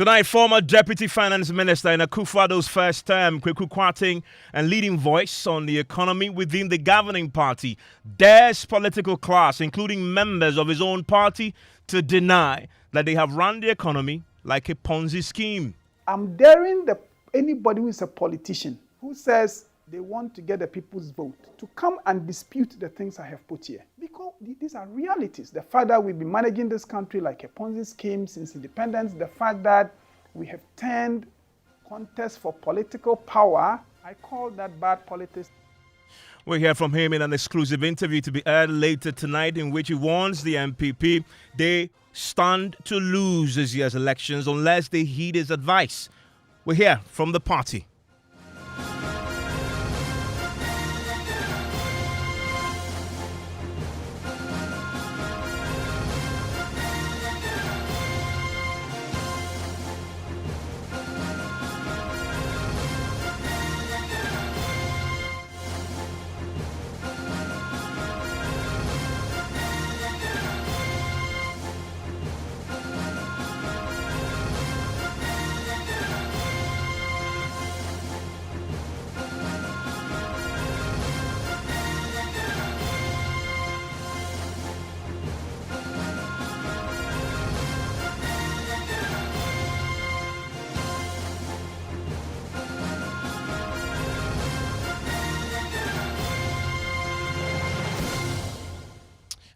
Tonight, former Deputy Finance Minister in Akufo Addo's first term, Kwaku Kwarteng, and leading voice on the economy within the governing party, dares political class, including members of his own party, to deny that they have run the economy like a Ponzi scheme. I'm daring anybody who is a politician who says they want to get the people's vote to come and dispute the things I have put here. Because these are realities. The fact that we've been managing this country like a Ponzi scheme since independence, the fact that we have turned contests for political power, I call that bad politics. We'll hear from him in an exclusive interview to be aired later tonight, in which he warns the NPP they stand to lose this year's elections unless they heed his advice. We'll hear from the party.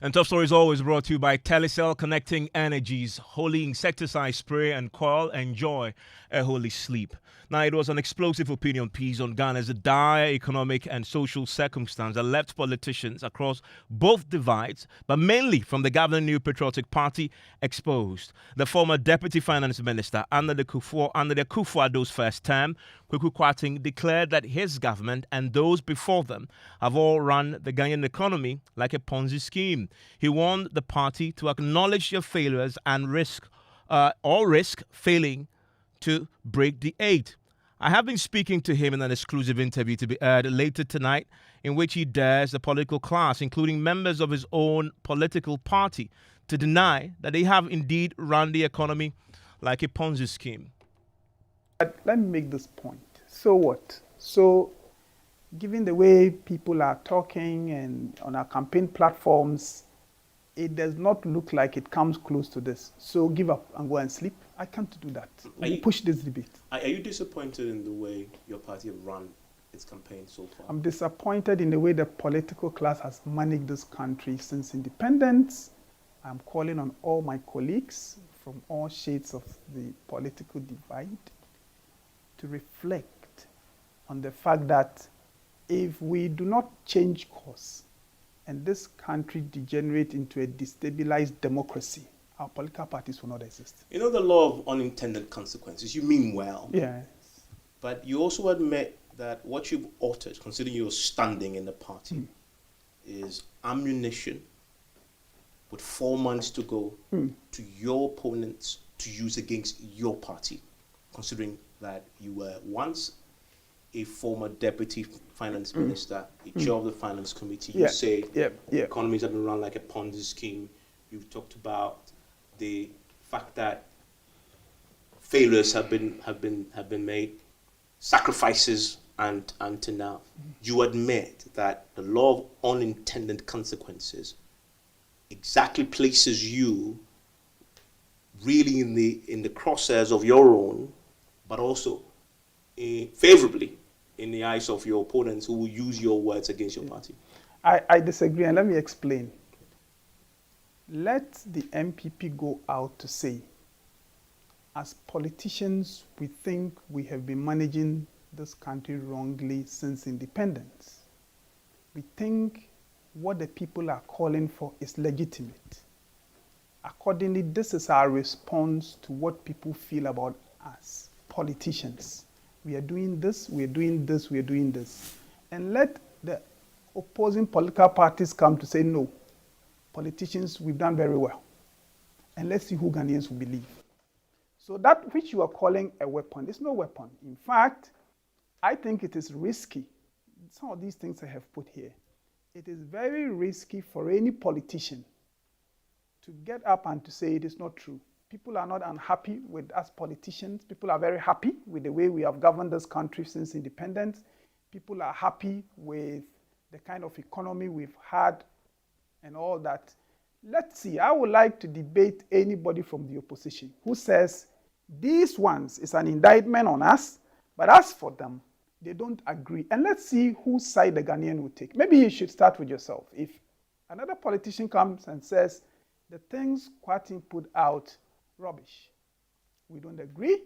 And Top Story is always brought to you by Telecel, connecting energies, holy insecticide spray and coil. Enjoy a holy sleep. Now, it was an explosive opinion piece on Ghana's dire economic and social circumstance that left politicians across both divides, but mainly from the governing New Patriotic Party, exposed. The former Deputy Finance Minister under the Akufo Addo's first term, Kwaku Kwarteng, declared that his government and those before them have all run the Ghanaian economy like a Ponzi scheme. He warned the party to acknowledge their failures and risk failing to break the eight. I have been speaking to him in an exclusive interview to be aired later tonight, in which he dares the political class, including members of his own political party, to deny that they have indeed run the economy like a Ponzi scheme. Let me make this point. So what? So, given the way people are talking and on our campaign platforms, it does not look like it comes close to this. So give up and go and sleep. I can't do that. We push this debate. Are you disappointed in the way your party have run its campaign so far? I'm disappointed in the way the political class has managed this country since independence. I'm calling on all my colleagues from all shades of the political divide to reflect on the fact that if we do not change course and this country degenerate into a destabilized democracy, our political parties will not exist. You know the law of unintended consequences. You mean well. Yes. But you also admit that what you've altered, considering your standing in the party, is ammunition with 4 months to go to your opponents to use against your party, considering that you were once a former deputy finance minister, a chair of the finance committee. You say economies have been run like a Ponzi scheme. You've talked about the fact that failures have been made, sacrifices, and to now. You admit that the law of unintended consequences exactly places you really in the crosshairs of your own, but also favorably in the eyes of your opponents who will use your words against your party. I disagree, and let me explain. Let the NPP go out to say, as politicians, we think we have been managing this country wrongly since independence. We think what the people are calling for is legitimate. Accordingly, this is our response to what people feel about us, politicians. We are doing this, we are doing this, we are doing this. And let the opposing political parties come to say, no, politicians, we've done very well. And let's see who Ghanaians will believe. So that which you are calling a weapon is no weapon. In fact, I think it is risky. Some of these things I have put here. It is very risky for any politician to get up and to say it is not true. People are not unhappy with us politicians. People are very happy with the way we have governed this country since independence. People are happy with the kind of economy we've had and all that. Let's see, I would like to debate anybody from the opposition who says these ones is an indictment on us, but as for them, they don't agree. And let's see whose side the Ghanaian will take. Maybe you should start with yourself. If another politician comes and says the things Kwarteng put out, rubbish, we don't agree.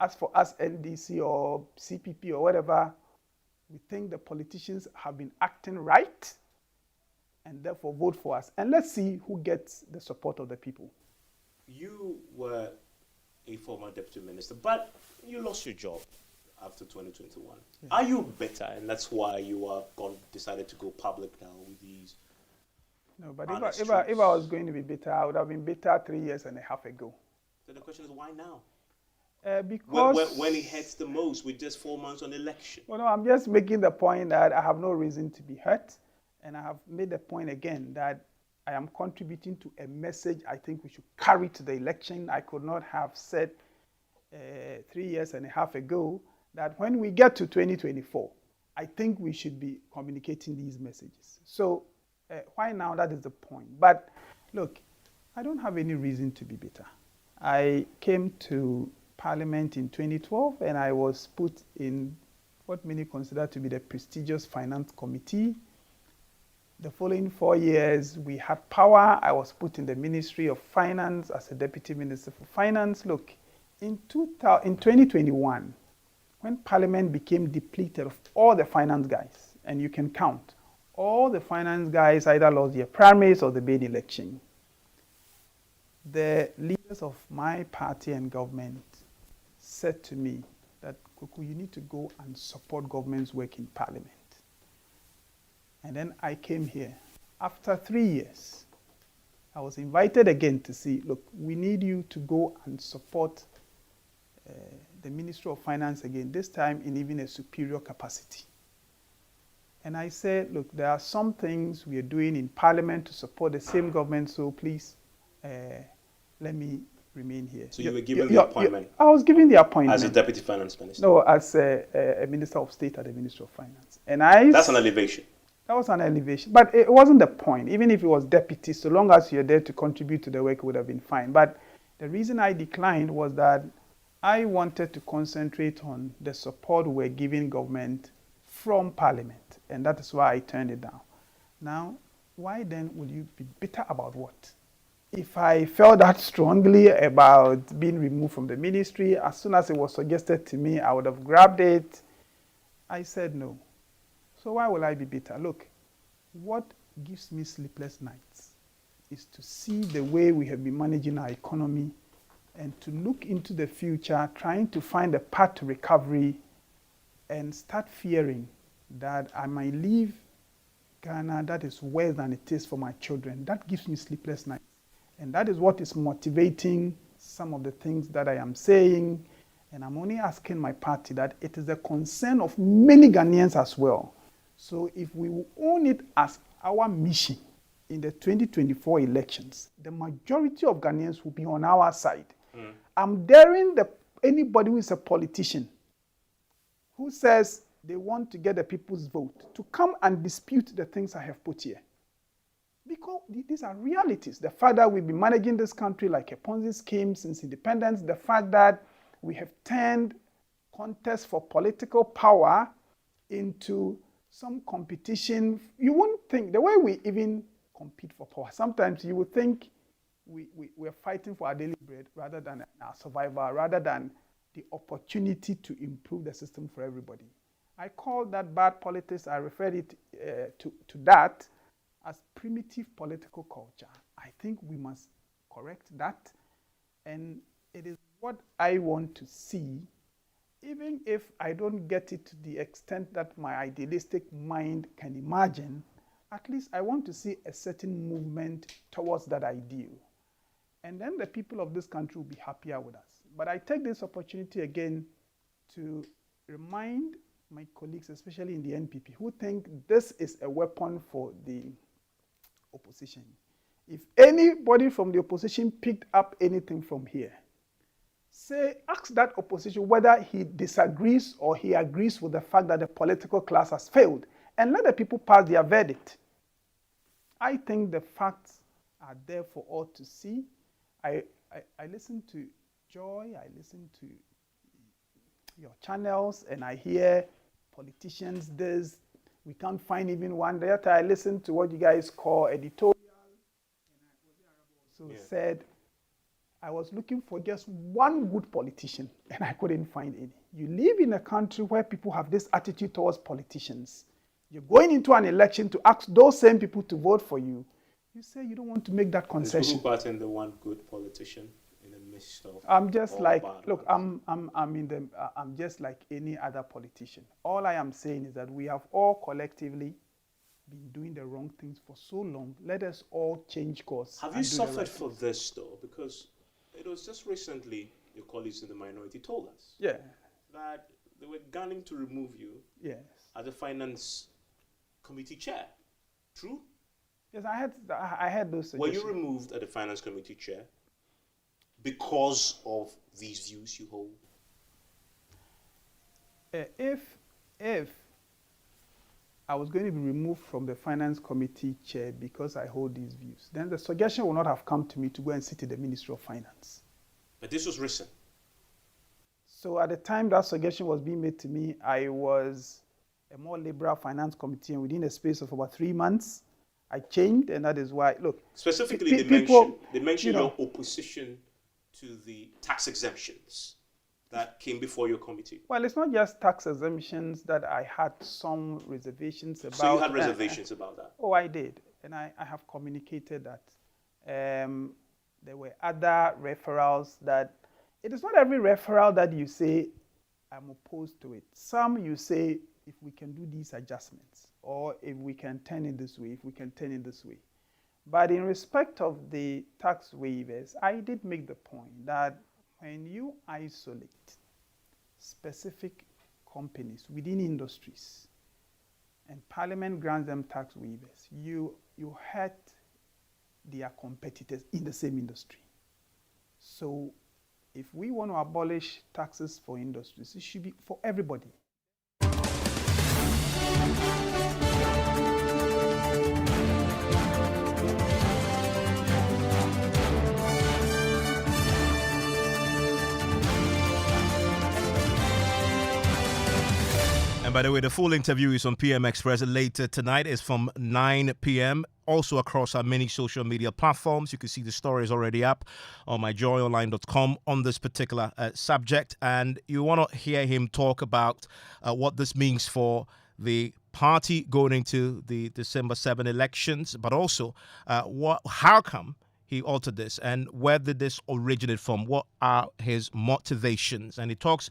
As for us, NDC or CPP or whatever, we think the politicians have been acting right and therefore vote for us. And let's see who gets the support of the people. You were a former deputy minister, but you lost your job after 2021. Yeah. Are you bitter, and that's why you are decided to go public now with these? No, but if I was going to be bitter, I would have been bitter 3 years and a half ago. So the question is, why now? Because when it hurts the most, with just 4 months on election. Well, no, I'm just making the point that I have no reason to be hurt, and I have made the point again that I am contributing to a message I think we should carry to the election. I could not have said 3 years and a half ago that when we get to 2024, I think we should be communicating these messages. So why now? That is the point. But look, I don't have any reason to be bitter. I came to Parliament in 2012 and I was put in what many consider to be the prestigious Finance Committee. The following 4 years, we had power. I was put in the Ministry of Finance as a Deputy Minister for Finance. Look, in 2021, when Parliament became depleted of all the finance guys, and you can count, all the finance guys either lost their primaries or the main election, the leaders of my party and government said to me that, Kwaku, you need to go and support government's work in Parliament. And then I came here. After 3 years, I was invited again to see, look, we need you to go and support the Ministry of Finance again, this time in even a superior capacity. And I said, look, there are some things we are doing in Parliament to support the same government, so please let me remain here. So you were given the appointment? I was given the appointment. As a Deputy Finance Minister? No, as a Minister of State at the Ministry of Finance. And that's an elevation? That was an elevation. But it wasn't the point. Even if it was deputy, so long as you're there to contribute to the work, it would have been fine. But the reason I declined was that I wanted to concentrate on the support we're giving government from Parliament. And that is why I turned it down. Now, why then would you be bitter about what? If I felt that strongly about being removed from the ministry, as soon as it was suggested to me, I would have grabbed it. I said no. So why will I be bitter? Look, what gives me sleepless nights is to see the way we have been managing our economy and to look into the future, trying to find a path to recovery and start fearing that I might leave Ghana that is worse than it is for my children. That gives me sleepless nights. And that is what is motivating some of the things that I am saying. And I'm only asking my party that it is the concern of many Ghanaians as well. So if we will own it as our mission in the 2024 elections, the majority of Ghanaians will be on our side. I'm daring anybody who is a politician who says they want to get the people's vote to come and dispute the things I have put here. Because these are realities. The fact that we've been managing this country like a Ponzi scheme since independence, the fact that we have turned contests for political power into some competition. You wouldn't think, the way we even compete for power, sometimes you would think we're fighting for our daily bread rather than our survival, rather than the opportunity to improve the system for everybody. I call that bad politics. I refer it to that as primitive political culture. I think we must correct that. And it is what I want to see, even if I don't get it to the extent that my idealistic mind can imagine. At least I want to see a certain movement towards that ideal. And then the people of this country will be happier with us. But I take this opportunity again to remind my colleagues, especially in the NPP, who think this is a weapon for the opposition. If anybody from the opposition picked up anything from here, ask that opposition whether he disagrees or he agrees with the fact that the political class has failed, and let the people pass their verdict. I think the facts are there for all to see. I listen to Joy, I listen to your channels, and I hear politicians this. We can't find even one. The other I listened to what you guys call editorial, and said I was looking for just one good politician, and I couldn't find any. You live in a country where people have this attitude towards politicians. You're going into an election to ask those same people to vote for you. You say you don't want to make that concession. Is Kwaku Kwarteng the one good politician in the midst of? I'm just like, look, I'm just like any other politician. All I am saying is that we have all collectively been doing the wrong things for so long. Let us all change course. Have you suffered for this though? Because it was just recently your colleagues in the minority told us that they were gunning to remove you as a finance committee chair. True? Yes, I had those suggestions. Were you removed as the finance committee chair because of these views you hold? If I was going to be removed from the finance committee chair because I hold these views, then the suggestion would not have come to me to go and sit in the Ministry of Finance. But this was recent. So at the time that suggestion was being made to me, I was a more liberal finance committee, and within a space of about 3 months, I changed, and that is why, look. Specifically, they mentioned your opposition to the tax exemptions that came before your committee. Well, it's not just tax exemptions that I had some reservations about. So you had reservations about that? Oh, I did. And I have communicated that there were other referrals that, it is not every referral that you say, I'm opposed to it. Some you say, if we can do these adjustments, or if we can turn it this way, if we can turn it this way. But in respect of the tax waivers, I did make the point that when you isolate specific companies within industries and Parliament grants them tax waivers, you hurt their competitors in the same industry. So if we want to abolish taxes for industries, it should be for everybody. And by the way, the full interview is on PM Express later tonight. It's from 9 p.m. Also across our many social media platforms. You can see the story is already up on myjoyonline.com on this particular subject. And you want to hear him talk about what this means for the party going into the December 7 elections, but also how come he altered this and where did this originate from? What are his motivations? And he talks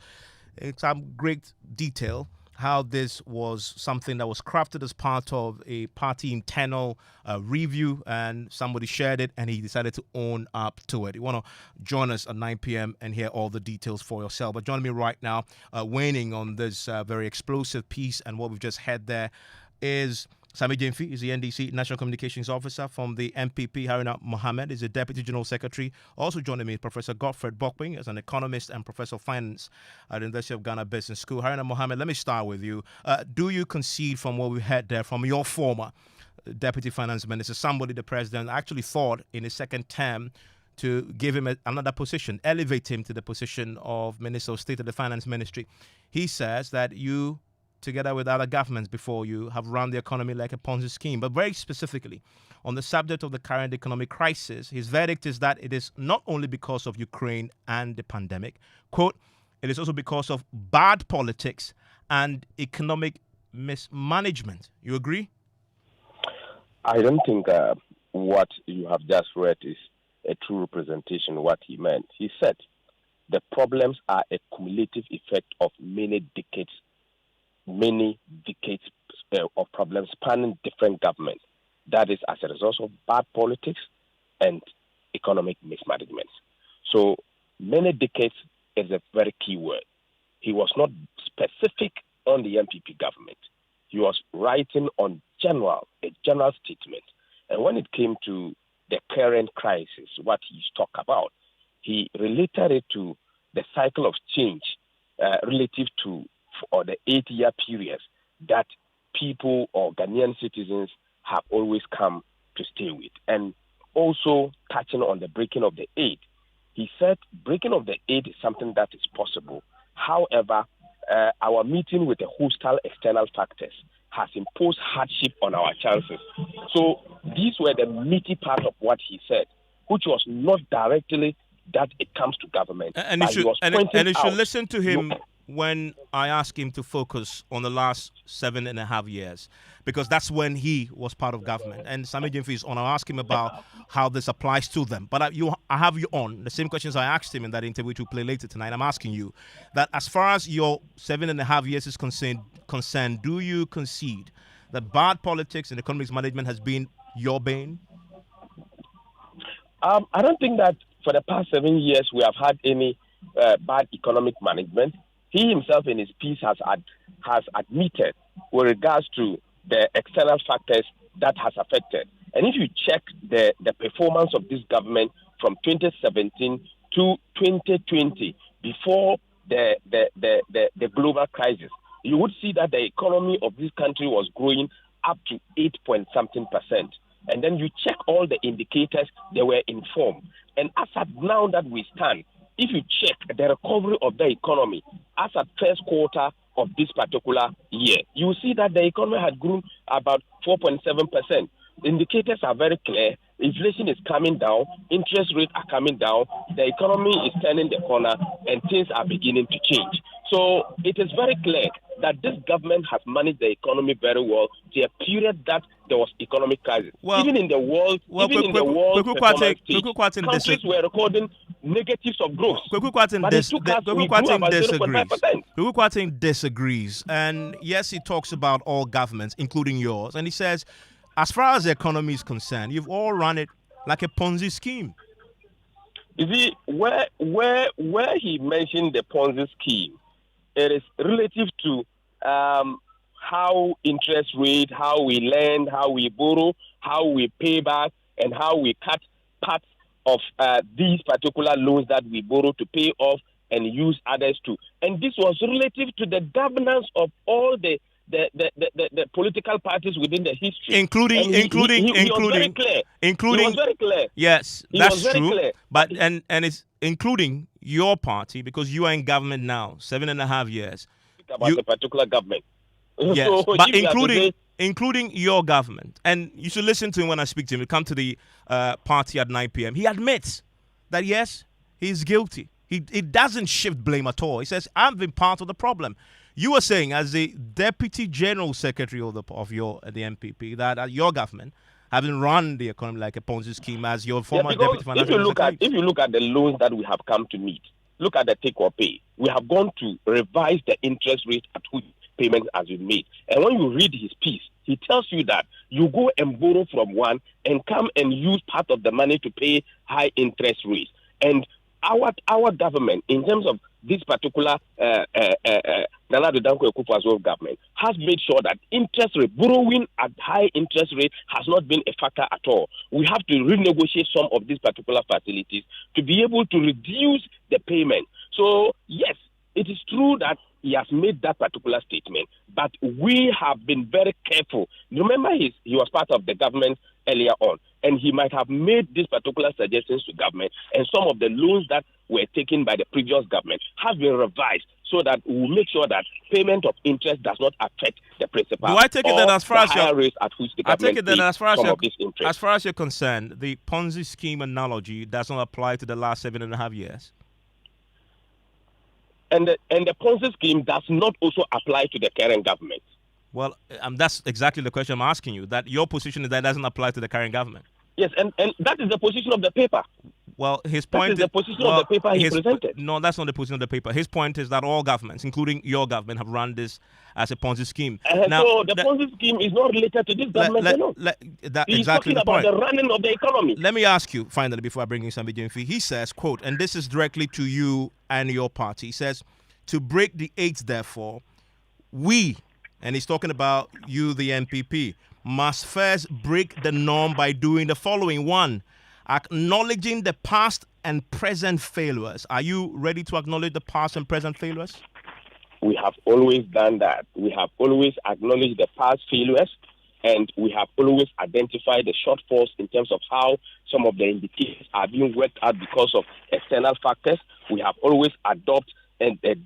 in some great detail how this was something that was crafted as part of a party internal review, and somebody shared it and he decided to own up to it. You want to join us at 9 p.m. and hear all the details for yourself. But joining me right now, weighing on this very explosive piece and what we've just had there is Sami Jemfi is the NDC National Communications Officer. From the NPP, Haruna Mohammed is the Deputy General Secretary. Also joining me is Professor Godfred Bokwing as an economist and Professor of Finance at the University of Ghana Business School. Haruna Mohammed, let me start with you. Do you concede from what we heard there from your former Deputy Finance Minister, somebody the President actually thought in his second term to give him another position, elevate him to the position of Minister of State of the Finance Ministry? He says that you, together with other governments before you, have run the economy like a Ponzi scheme. But very specifically, on the subject of the current economic crisis, his verdict is that it is not only because of Ukraine and the pandemic. Quote, it is also because of bad politics and economic mismanagement. You agree? I don't think what you have just read is a true representation of what he meant. He said the problems are a cumulative effect of many decades of problems spanning different governments. That is as a result of bad politics and economic mismanagement. So many decades is a very key word. He was not specific on the NPP government. He was writing on a general statement. And when it came to the current crisis, what he's talked about, he related it to the cycle of change relative to or the 8-year periods that people or Ghanaian citizens have always come to stay with. And also touching on the breaking of the aid. He said breaking of the aid is something that is possible. However, our meeting with the hostile external factors has imposed hardship on our chances. So these were the meaty part of what he said, which was not directly that it comes to government. And you should listen to him when I asked him to focus on the last 7.5 years, because that's when he was part of government. And Sammy Jimfi is on. I'll ask him about how this applies to them. But I have you on the same questions I asked him in that interview to play later tonight. I'm asking you that as far as your 7.5 years is concerned, do you concede that bad politics and economics management has been your bane? I don't think that for the past 7 years we have had any bad economic management. He himself in his piece has admitted with regards to the external factors that has affected. And if you check the performance of this government from 2017 to 2020, before the global crisis, you would see that the economy of this country was growing up to 8-point-something%. And then you check all the indicators, they were in form. And as at now that we stand, if you check the recovery of the economy as at first quarter of this particular year, you will see that the economy had grown about 4.7%. The indicators are very clear. Inflation is coming down. Interest rates are coming down. The economy is turning the corner and things are beginning to change. So it is very clear that this government has managed the economy very well to a period that there was economic crisis. Even in the world, countries were recording negatives of growth. Kwaku Kwarteng disagrees. And yes, he talks about all governments, including yours. And he says, as far as the economy is concerned, you've all run it like a Ponzi scheme. You see, where he mentioned the Ponzi scheme, it is relative to how interest rate, how we lend, how we borrow, how we pay back, and how we cut parts of these particular loans that we borrow to pay off and use others to. And this was relative to the governance of all the political parties within the history, including. He was very clear. He was very clear. Yes, that's true. Clear. But and it's including your party, because you are in government now, 7.5 years. About the particular government. Yes, so but including your government, and you should listen to him when I speak to him. We come to the party at 9 p.m. He admits that yes, he's guilty. He doesn't shift blame at all. He says, "I've been part of the problem." You were saying, as the Deputy General Secretary of the NPP, that your government having run the economy like a Ponzi scheme, as your former Deputy Finance Minister. If you look at the loans that we have come to meet, look at the take or pay. We have gone to revise the interest rate at which payments has been made. And when you read his piece, he tells you that you go and borrow from one and come and use part of the money to pay high interest rates. And our government, in terms of this particular Nana Akufo Addo government, has made sure that interest rate, borrowing at high interest rate has not been a factor at all. We have to renegotiate some of these particular facilities to be able to reduce the payment. So, yes, it is true that he has made that particular statement, but we have been very careful. Remember, he was part of the government earlier on, and he might have made these particular suggestions to government, and some of the loans that were taken by the previous government have been revised so that we will make sure that payment of interest does not affect the principal. Do I take it that as far as higher rates at which the government as far as you're concerned, the Ponzi scheme analogy does not apply to the last 7.5 years? And the Ponzi scheme does not also apply to the current government. Well, that's exactly the question I'm asking you, that your position is that it doesn't apply to the current government. Yes, and that is the position of the paper. Well, his point is the position of the paper he presented. No, that's not the position of the paper. His point is that all governments, including your government, have run this as a Ponzi scheme. Now, so the Ponzi scheme is not related to this government alone. He's exactly talking about the running of the economy. Let me ask you, finally, before I bring in Sambi Jimfi. He says, quote, and this is directly to you and your party. He says, to break the eight, therefore, we, and he's talking about you, the NPP, must first break the norm by doing the following. 1, acknowledging the past and present failures. Are you ready to acknowledge the past and present failures? We have always done that. We have always acknowledged the past failures, and we have always identified the shortfalls in terms of how some of the indicators are being worked out because of external factors. We have always adopted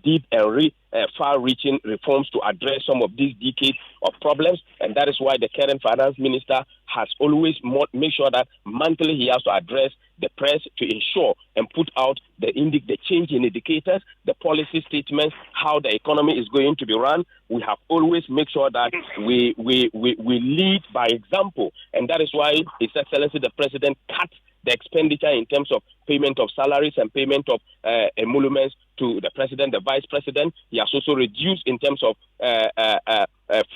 deep and far-reaching reforms to address some of these decades of problems, and that is why the current finance minister has always made sure that monthly he has to address the press to ensure and put out the change in indicators, the policy statements, how the economy is going to be run. We have always made sure that we lead by example, and that is why His Excellency the President cut the expenditure in terms of payment of salaries and payment of emoluments to the president, the vice president. He has also reduced in terms of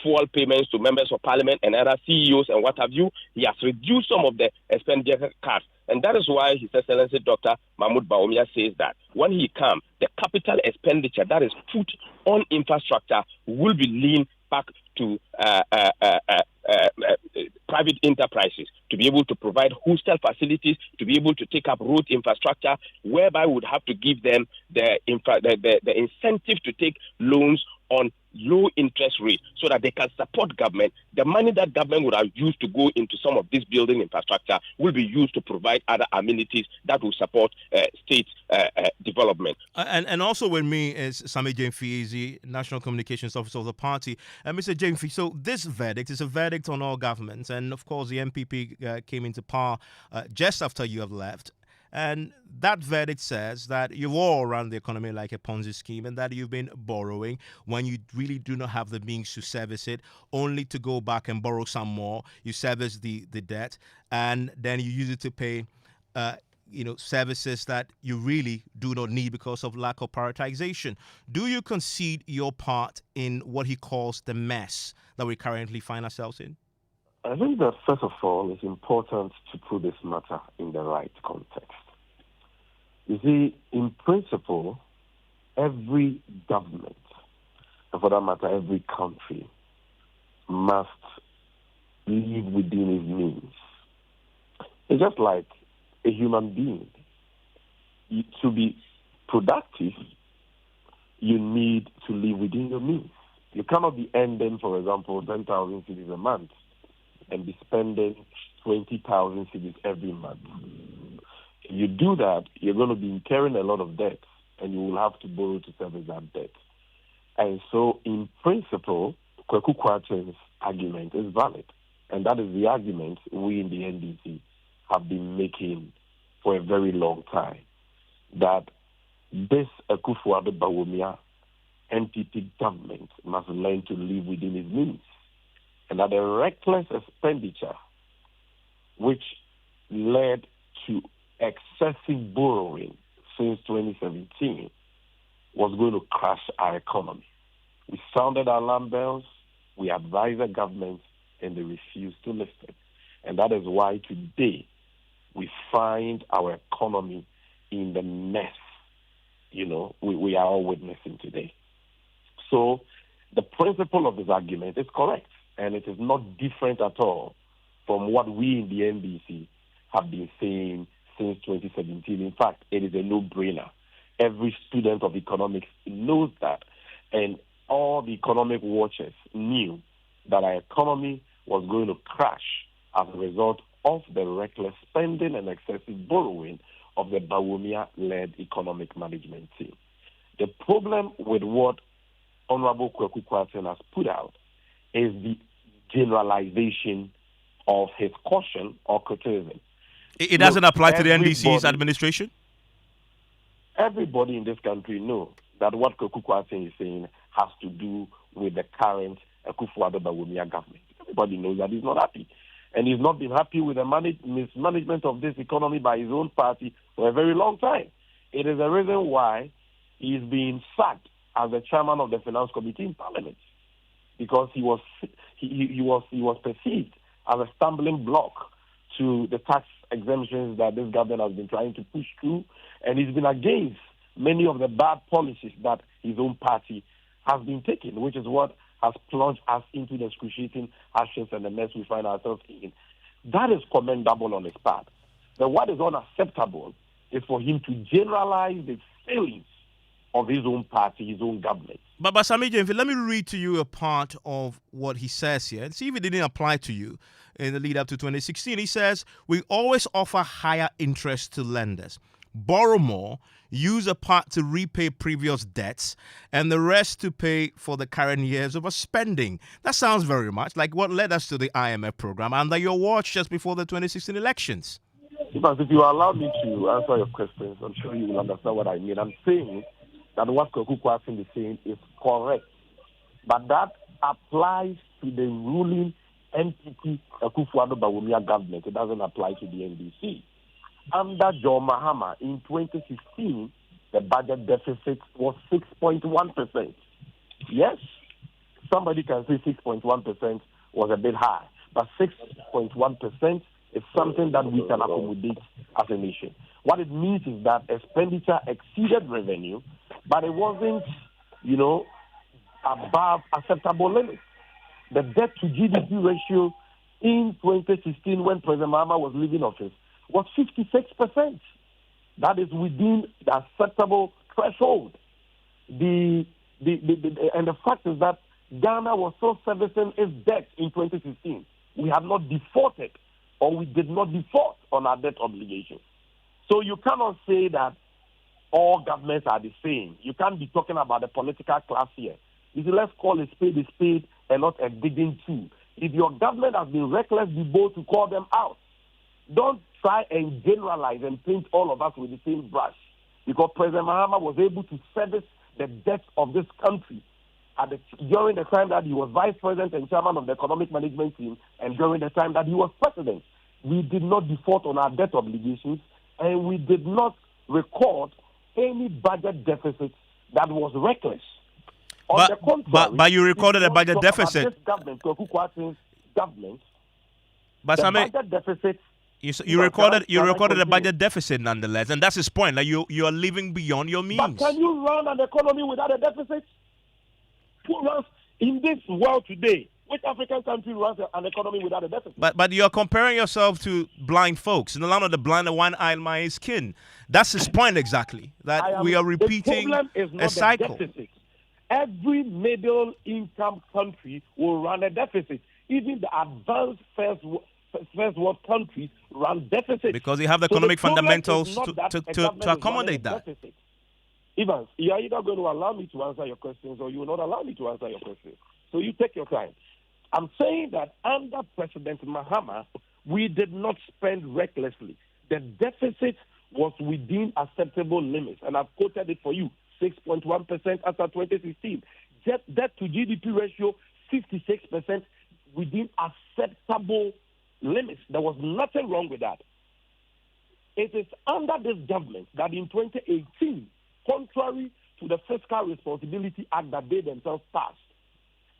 fuel payments to members of parliament and other CEOs and what have you. He has reduced some of the expenditure cuts. And that is why His Excellency Dr. Mahmoud Bawumia says that when he comes, the capital expenditure that is put on infrastructure will be leaned back to private enterprises to be able to provide hostel facilities, to be able to take up road infrastructure, whereby we would have to give them the incentive to take loans on low interest rate so that they can support government. The money that government would have used to go into some of this building infrastructure will be used to provide other amenities that will support state development. And also with me is Sami James-Fiezi, National Communications Officer of the party. Mr. James-Fiezi, so this verdict is a verdict on all governments, and of course the NPP came into power just after you have left. And that verdict says that you've all run the economy like a Ponzi scheme and that you've been borrowing when you really do not have the means to service it, only to go back and borrow some more. You service the debt, and then you use it to pay services that you really do not need because of lack of prioritization. Do you concede your part in what he calls the mess that we currently find ourselves in? I think that, first of all, it's important to put this matter in the right context. You see, in principle, every government, and for that matter, every country, must live within its means. It's just like a human being. To be productive, you need to live within your means. You cannot be earning, for example, 10,000 cedis a month and be spending 20,000 cedis every month. If you do that, you're going to be incurring a lot of debt, and you will have to borrow to service that debt. And so, in principle, Kwaku Kwarteng's argument is valid. And that is the argument we in the NDC have been making for a very long time, that this Akufo Addo NPP government must learn to live within its means, and that the reckless expenditure which led to excessive borrowing since 2017 was going to crash our economy. We sounded alarm bells, we advised the government, and they refused to listen. And that is why today we find our economy in the mess, we are all witnessing today. So the principle of this argument is correct, and it is not different at all from what we in the NDC have been saying since 2017. In fact, it is a no-brainer. Every student of economics knows that, and all the economic watchers knew that our economy was going to crash as a result of the reckless spending and excessive borrowing of the Bawumia-led economic management team. The problem with what Honorable Kwaku Kwarteng has put out is the generalization of his caution or criticism. It doesn't apply to the NDC's administration? Everybody in this country knows that what Kwaku Kwarteng is saying has to do with the current Akufo Addo Bawumia government. Everybody knows that he's not happy. And he's not been happy with the mismanagement of this economy by his own party for a very long time. It is the reason why he's being sacked as the chairman of the Finance Committee in Parliament, because he was perceived as a stumbling block to the tax exemptions that this government has been trying to push through, and he's been against many of the bad policies that his own party has been taking, which is what has plunged us into the excruciating actions and the mess we find ourselves in. That is commendable on his part. But what is unacceptable is for him to generalize the failings of his own party, his own government. But Sami James, let me read to you a part of what he says here and see if it didn't apply to you in the lead up to 2016. He says, we always offer higher interest to lenders, borrow more, use a part to repay previous debts, and the rest to pay for the current year's overspending. That sounds very much like what led us to the IMF program under your watch just before the 2016 elections. Because if you allow me to answer your questions, I'm sure you will understand what I mean. I'm saying that what Kwaku Kwarteng is saying is correct, but that applies to the ruling NPP Akufo Addo government. It doesn't apply to the NDC. Under John Mahama in 2016, the budget deficit was 6.1%. Yes, somebody can say 6.1% was a bit high, but 6.1% is something that we can accommodate as a nation. What it means is that expenditure exceeded revenue, but it wasn't, above acceptable limits. The debt to GDP ratio in 2016, when President Mahama was leaving office, was 56%. That is within the acceptable threshold. And the fact is that Ghana was still servicing its debt in 2016. We have not defaulted, or we did not default on our debt obligations. So you cannot say that all governments are the same. You can't be talking about the political class here. Let's call a spade and not a digging tool. If your government has been reckless, be bold to call them out. Don't try and generalize and paint all of us with the same brush. Because President Mahama was able to service the debt of this country during the time that he was vice president and chairman of the economic management team, and during the time that he was president. We did not default on our debt obligations, and we did not record any budget deficit that was reckless. On the contrary, but you recorded a budget deficit. This government, Kwaku Kwarteng's government, but the budget deficit. You recorded a budget deficit nonetheless, and that's his point. Like you are living beyond your means. But can you run an economy without a deficit? Who runs in this world today? Which African country runs an economy without a deficit? But you're comparing yourself to blind folks. In the land of the blind, the one-eyed man is kin. That's his point exactly. That we are repeating a cycle. Deficit. Every middle-income country will run a deficit. Even the advanced first world countries run deficits. Because they have the economic fundamentals to accommodate that. Deficit. Evans, you are either going to allow me to answer your questions or you will not allow me to answer your questions. So you take your time. I'm saying that under President Mahama, we did not spend recklessly. The deficit was within acceptable limits, and I've quoted it for you, 6.1% after 2016. Debt to GDP ratio, 56% within acceptable limits. There was nothing wrong with that. It is under this government that in 2018, contrary to the Fiscal Responsibility Act that they themselves passed,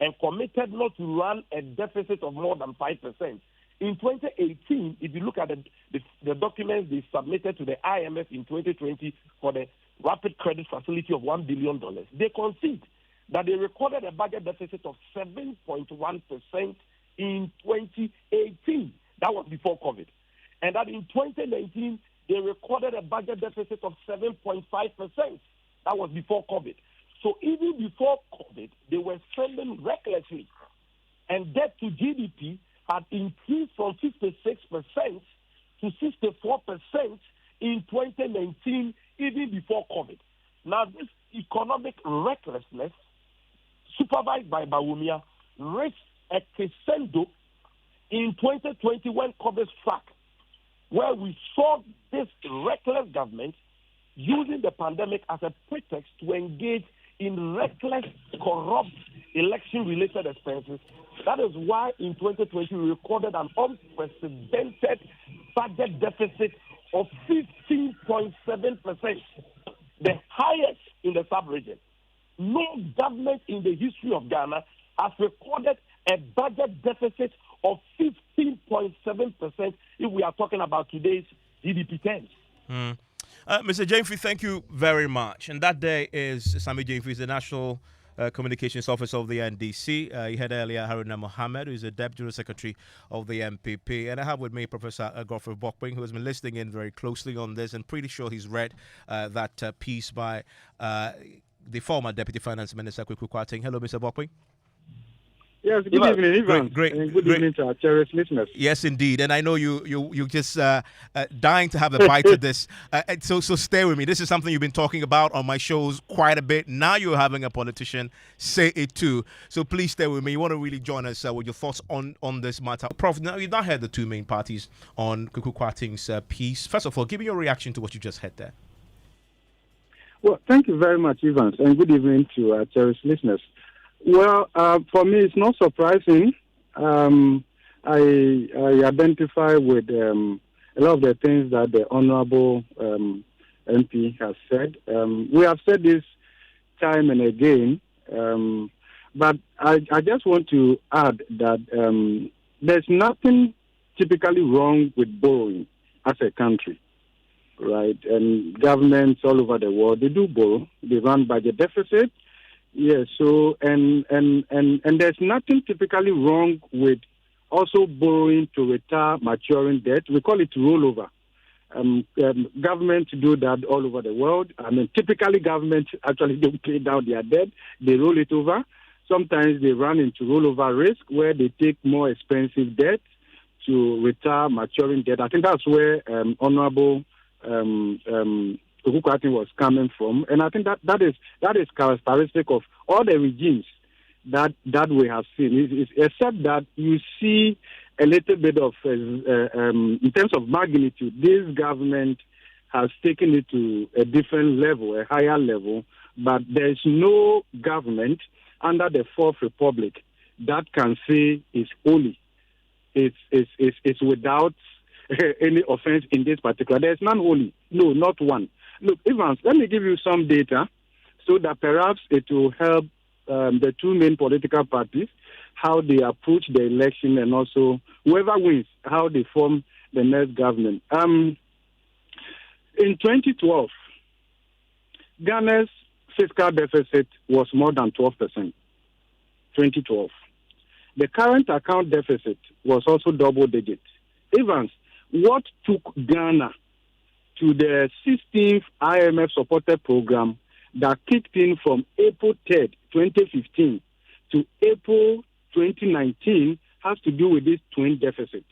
and committed not to run a deficit of more than 5%. In 2018, if you look at the documents they submitted to the IMF in 2020 for the rapid credit facility of $1 billion, they concede that they recorded a budget deficit of 7.1% in 2018. That was before COVID. And that in 2019, they recorded a budget deficit of 7.5%. That was before COVID. So even before COVID, they were spending recklessly. And debt to GDP had increased from 56% to 64% in 2019, even before COVID. Now, this economic recklessness, supervised by Bawumia, reached a crescendo in 2020 when COVID struck, where we saw this reckless government using the pandemic as a pretext to engage in reckless, corrupt, election-related expenses. That is why in 2020 we recorded an unprecedented budget deficit of 15.7%, the highest in the sub-region. No government in the history of Ghana has recorded a budget deficit of 15.7% if we are talking about today's GDP terms. Mr. Jamefi, thank you very much. And that day is Sami Jamefi, is the National Communications Officer of the NDC. You had earlier Haruna Mohammed, who is the Deputy General Secretary of the NPP. And I have with me Professor Akufo Addo, who has been listening in very closely on this and pretty sure he's read that piece by the former Deputy Finance Minister, Kwaku Kwarteng. Hello, Mr. Addo. Yes, good evening, Ivan. Great, and good evening to our cherished listeners. Yes, indeed. And I know you just dying to have a bite of this. So stay with me. This is something you've been talking about on my shows quite a bit. Now you're having a politician say it too. So please stay with me. You want to really join us with your thoughts on this matter. Prof, now you've not heard the two main parties on Kwaku Kwarteng's piece. First of all, give me your reaction to what you just heard there. Well, thank you very much, Ivan, and good evening to our cherished listeners. Well, for me, it's not surprising. I identify with a lot of the things that the Honorable MP has said. We have said this time and again, but I just want to add that there's nothing typically wrong with borrowing as a country, right? And governments all over the world, they do borrow. They run budget deficit. Yes, so and there's nothing typically wrong with also borrowing to retire maturing debt. We call it rollover. Governments do that all over the world. I mean, typically governments actually don't pay down their debt; they roll it over. Sometimes they run into rollover risk where they take more expensive debt to retire maturing debt. I think that's where Honorable Kwaku Kwarteng was coming from, and I think that is characteristic of all the regimes that we have seen. Except that you see a little bit of, in terms of magnitude, this government has taken it to a different level, a higher level. But there is no government under the Fourth Republic that can say is holy. It's without any offense in this particular. There is none holy. No, not one. Look, Evans, let me give you some data so that perhaps it will help the two main political parties, how they approach the election and also whoever wins, how they form the next government. In 2012, Ghana's fiscal deficit was more than 12%. 2012. The current account deficit was also double digit. Evans, what took Ghana to the 16th IMF-supported program that kicked in from April 3rd, 2015 to April 2019 has to do with these twin deficits.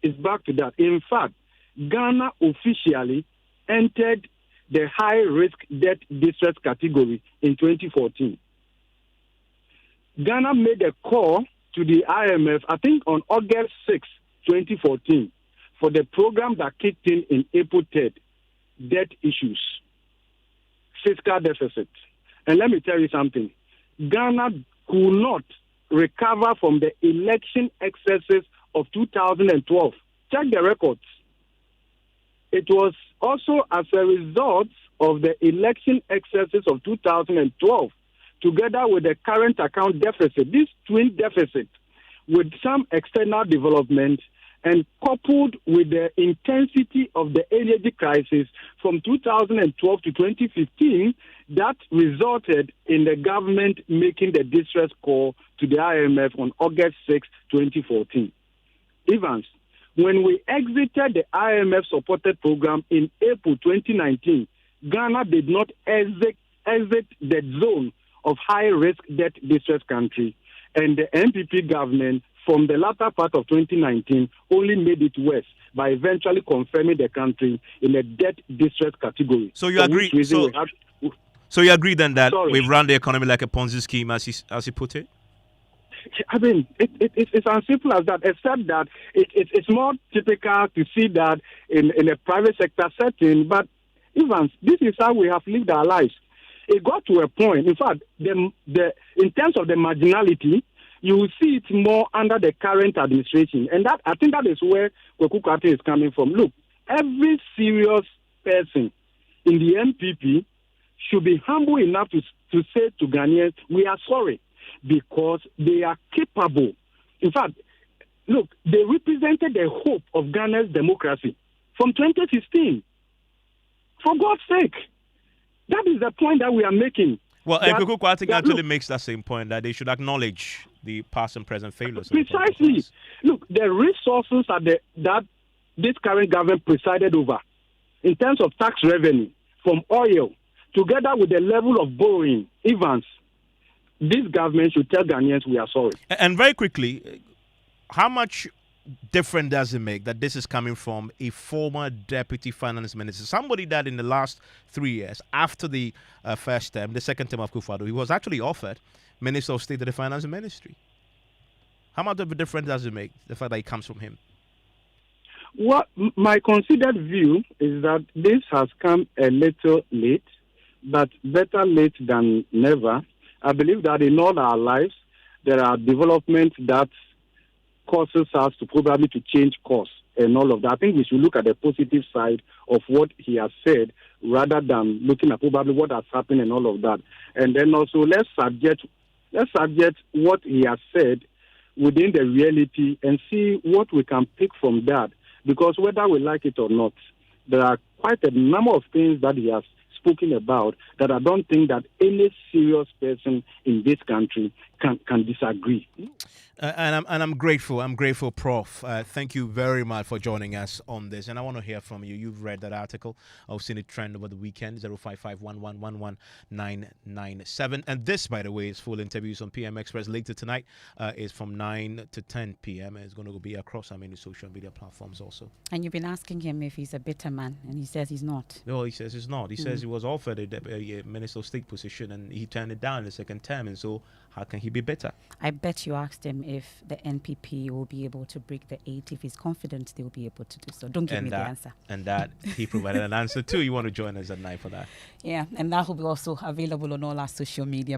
It's back to that. In fact, Ghana officially entered the high-risk debt distress category in 2014. Ghana made a call to the IMF, I think on August 6, 2014, for the program that kicked in April 3rd, debt issues, fiscal deficit. And let me tell you something. Ghana could not recover from the election excesses of 2012. Check the records. It was also as a result of the election excesses of 2012, together with the current account deficit, this twin deficit, with some external development, and coupled with the intensity of the energy crisis from 2012 to 2015, that resulted in the government making the distress call to the IMF on August 6, 2014. Evans, when we exited the IMF-supported program in April 2019, Ghana did not exit the zone of high-risk debt distress country, and the NPP government from the latter part of 2019 only made it worse by eventually confirming the country in a debt distress category. So you agree? So you agree then that we've run the economy like a Ponzi scheme, as he put it? I mean, it's as simple as that, except that it's more typical to see that in a private sector setting. But Evans, this is how we have lived our lives. It got to a point, in fact, in terms of the marginality, you will see it more under the current administration. And that I think that is where Kwaku Kwarteng is coming from. Look, every serious person in the NPP should be humble enough to say to Ghanaians, we are sorry, because they are capable. In fact, look, they represented the hope of Ghana's democracy from 2016. For God's sake. That is the point that we are making. Well, Kwaku Kwarteng actually makes that same point, that they should acknowledge the past and present failures. Precisely. Look, the resources that this current government presided over, in terms of tax revenue from oil, together with the level of borrowing, Evans, this government should tell Ghanaians we are sorry. And very quickly, how much difference does it make that this is coming from a former deputy finance minister, somebody that in the last 3 years, after the first term, the second term of Akufo Addo, he was actually offered Minister of State of the Finance Ministry? How much of a difference does it make, the fact that it comes from him? Well, my considered view is that this has come a little late, but better late than never. I believe that in all our lives, there are developments that causes us to probably to change course and all of that. I think we should look at the positive side of what he has said rather than looking at probably what has happened and all of that. And then also let's subject what he has said within the reality and see what we can pick from that. Because whether we like it or not, there are quite a number of things that he has spoken about that I don't think that any serious person in this country can disagree. And I'm grateful. I'm grateful, Prof. Thank you very much for joining us on this. And I want to hear from you. You've read that article. I've seen it trend over the weekend, 055-111-1997. And this, by the way, is full interviews on PM Express later tonight. Is from 9 to 10 p.m. And it's going to be across our many social media platforms also. And you've been asking him if he's a bitter man, and he says he's not. No, he says he's not. He says he was offered a Minister of State position and he turned it down in the second term. And so how can he be bitter? I bet you asked him if the NPP will be able to break the 8. If he's confident they will be able to do so. Don't give me the answer. And that he provided an answer too. You want to join us at 9 for that? Yeah, and that will be also available on all our social media platforms.